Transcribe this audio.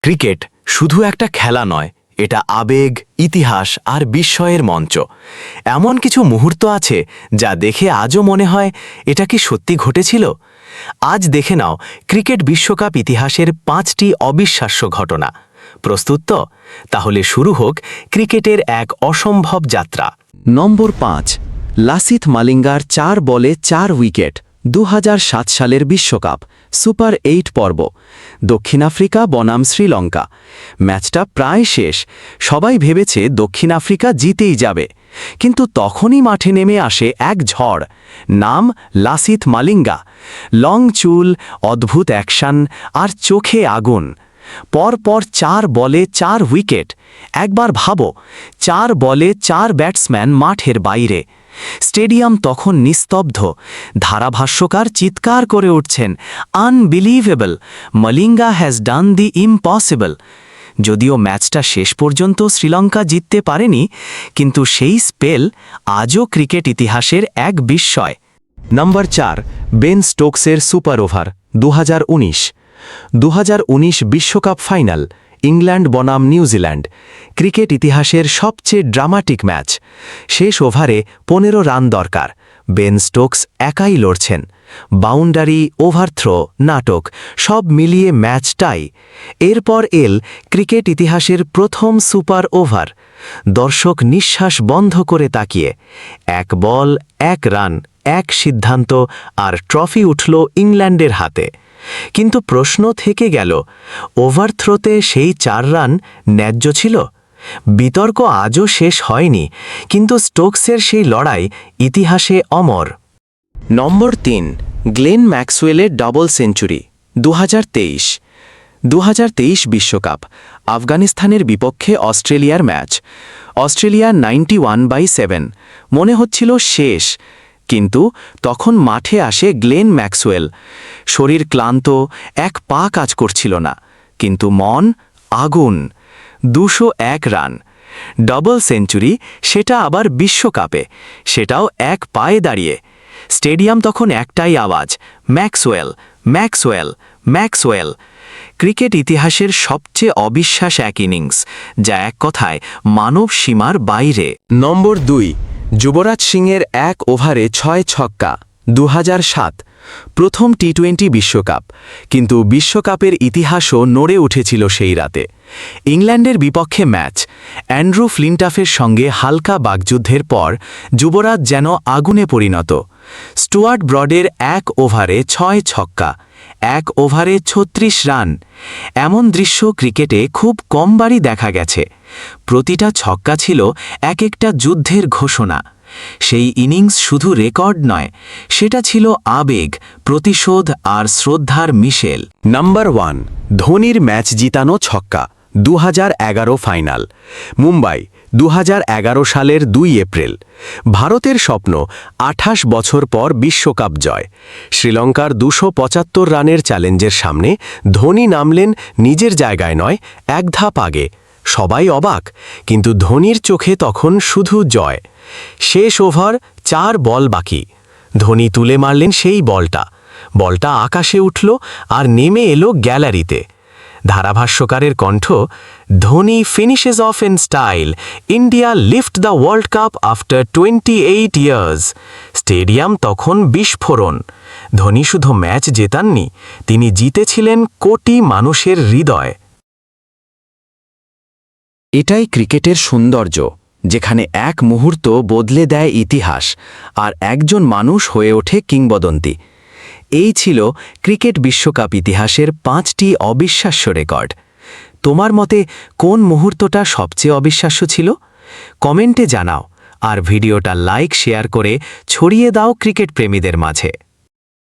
Cricket শুধু একটা খেলা নয়, এটা আবেগ, ইতিহাস আর বিস্ময়ের মঞ্চ। এমন কিছু মুহূর্ত আছে যা দেখে আজও মনে হয় এটা কি সত্যি ঘটেছিল। আজ দেখে নাও ক্রিকেট বিশ্বকাপ ইতিহাসের 5টি অবিশ্বাস্য ঘটনা। প্রস্তুত তো? তাহলে শুরু হোক ক্রিকেটের এক অসম্ভব যাত্রা। নম্বর 5, লাসিথ মালিঙ্গার 4 বলে 4 উইকেট। 2007 সালের বিশ্বকাপ সুপার 8 পর্ব, দক্ষিণ আফ্রিকা বনাম শ্রীলঙ্কা। ম্যাচটা প্রায় শেষ, সবাই ভেবেছে দক্ষিণ আফ্রিকা জিতেই যাবে, কিন্তু তখনই মাঠে নেমে আসে এক ঝড়। নাম লাসিথ মালিঙ্গা। লং চুল, অদ্ভুত অ্যাকশন আর চোখে আগুন। পরপর 4 বলে 4 উইকেট। একবার ভাবো, 4 বলে 4 ব্যাটসম্যান মাঠের বাইরে। স্টেডিয়াম তখন নিস্তব্ধ। ধারাভাষ্যকার চিৎকার করে উঠছেন, unbelievable, Malinga has done the impossible. যদিও ম্যাচটা শেষ পর্যন্ত শ্রীলঙ্কা জিততে পারেনি, কিন্তু সেই স্পেল আজও ক্রিকেট ইতিহাসের এক বিস্ময়। নম্বর 4, বেন স্টোকসের সুপার ওভার 2019 বিশ্বকাপ ফাইনাল, ইংল্যান্ড বনাম নিউজিল্যান্ড। ক্রিকেট ইতিহাসের সবচেয়ে ড্রামাটিক ম্যাচ। শেষ ওভারে 15 রান দরকার, বেন স্টোকস একাই লড়ছেন। বাউন্ডারি, ওভারথ্রো, নাটক সব মিলিয়ে ম্যাচ টাই। এরপর ক্রিকেট ইতিহাসের প্রথম সুপার ওভার। দর্শক নিঃশ্বাস বন্ধ করে তাকিয়ে। 1 বল 1 রান, 1 সিদ্ধান্ত, আর ট্রফি উঠল ইংল্যান্ডের হাতে। কিন্তু প্রশ্ন থেকে গেল, ওভারথ্রোতে সেই 4 রান ন্যায্য ছিল? বিতর্ক আজও শেষ হয়নি, কিন্তু স্টোকসের সেই লড়াই ইতিহাসে অমর। নম্বর 3, গ্লেন ম্যাক্সওয়েলের ডাবল সেঞ্চুরি 2023 বিশ্বকাপ, আফগানিস্তানের বিপক্ষে অস্ট্রেলিয়ার ম্যাচ। অস্ট্রেলিয়া 91/7, মনে হচ্ছিল শেষ, কিন্তু তখন মাঠে আসে গ্লেন ম্যাক্সওয়েল। শরীর ক্লান্ত, এক পা কাজ করছিল না, কিন্তু মন আগুন। 201 রান, ডাবল সেঞ্চুরি, সেটা আবার বিশ্বকাপে, সেটাও এক পায়ে দাঁড়িয়ে। স্টেডিয়াম তখন একটাই আওয়াজ, ম্যাক্সওয়েল, ম্যাক্সওয়েল, ম্যাক্সওয়েল। ক্রিকেট ইতিহাসের সবচেয়ে অবিশ্বাস এক ইনিংস, যা এক কথায় মানব সীমার বাইরে। নম্বর 2, যুবরাজ সিংয়ের 1 ওভারে 6 ছক্কা 2007, প্রথম টি20 বিশ্বকাপ। কিন্তু বিশ্বকাপের ইতিহাসও নড়ে উঠেছিল সেই রাতে। ইংল্যান্ডের বিপক্ষে ম্যাচ। অ্যান্ড্রু ফ্লিনটাফের সঙ্গে হালকা বাগযুদ্ধের পর যুবরাজ যেন আগুনে পরিণত। স্টুয়ার্ট ব্রডের 1 ওভারে 6 ছক্কা, 1 ওভারে 36 রান। এমন দৃশ্য ক্রিকেটে খুব কমবারই দেখা গেছে। প্রতিটা ছক্কা ছিল এক একটা যুদ্ধের ঘোষণা। সেই ইনিংস শুধু রেকর্ড নয়, সেটা ছিল আবেগ, প্রতিশোধ আর শ্রদ্ধার মিশেল। নম্বর 1, ধোনির ম্যাচ জিতানো ছক্কা 2011 ফাইনাল, মুম্বাই, 2011 সালের 2 এপ্রিল। ভারতের স্বপ্ন, 28 বছর পর বিশ্বকাপ জয়। শ্রীলঙ্কার 275 রানের চ্যালেঞ্জের সামনে ধোনি নামলেন নিজের জায়গায় নয়, এক ধাপ আগে। সবাই অবাক, কিন্তু ধোনির চোখে তখন শুধু জয়। শেষ ওভার, 4 বল বাকি। ধোনি তুলে মারলেন সেই বলটা আকাশে উঠল আর নেমে এলো গ্যালারিতে। ধারাভাষ্যকারের কণ্ঠ, Dhoni finishes of in style, India lift the world cup after 28 years. Stadium তখন বিস্ফোরণ। ধোনি শুধু ম্যাচ জেতাননি, তিনি জিতেছিলেন কোটি মানুষের হৃদয়। এটাই ক্রিকেটের সৌন্দর্য, যেখানে এক মুহূর্ত বদলে দেয় ইতিহাস, আর একজন মানুষ হয়ে ওঠে কিংবদন্তি। এই ছিল ক্রিকেট বিশ্বকাপ ইতিহাসের 5টি অবিশ্বাস্য রেকর্ড। তোমার মতে কোন মুহূর্তটা সবচেয়ে অবিশ্বাস্য ছিল? কমেন্টে জানাও, আর ভিডিওটা লাইক, শেয়ার করে ছড়িয়ে দাও ক্রিকেট প্রেমীদের মাঝে।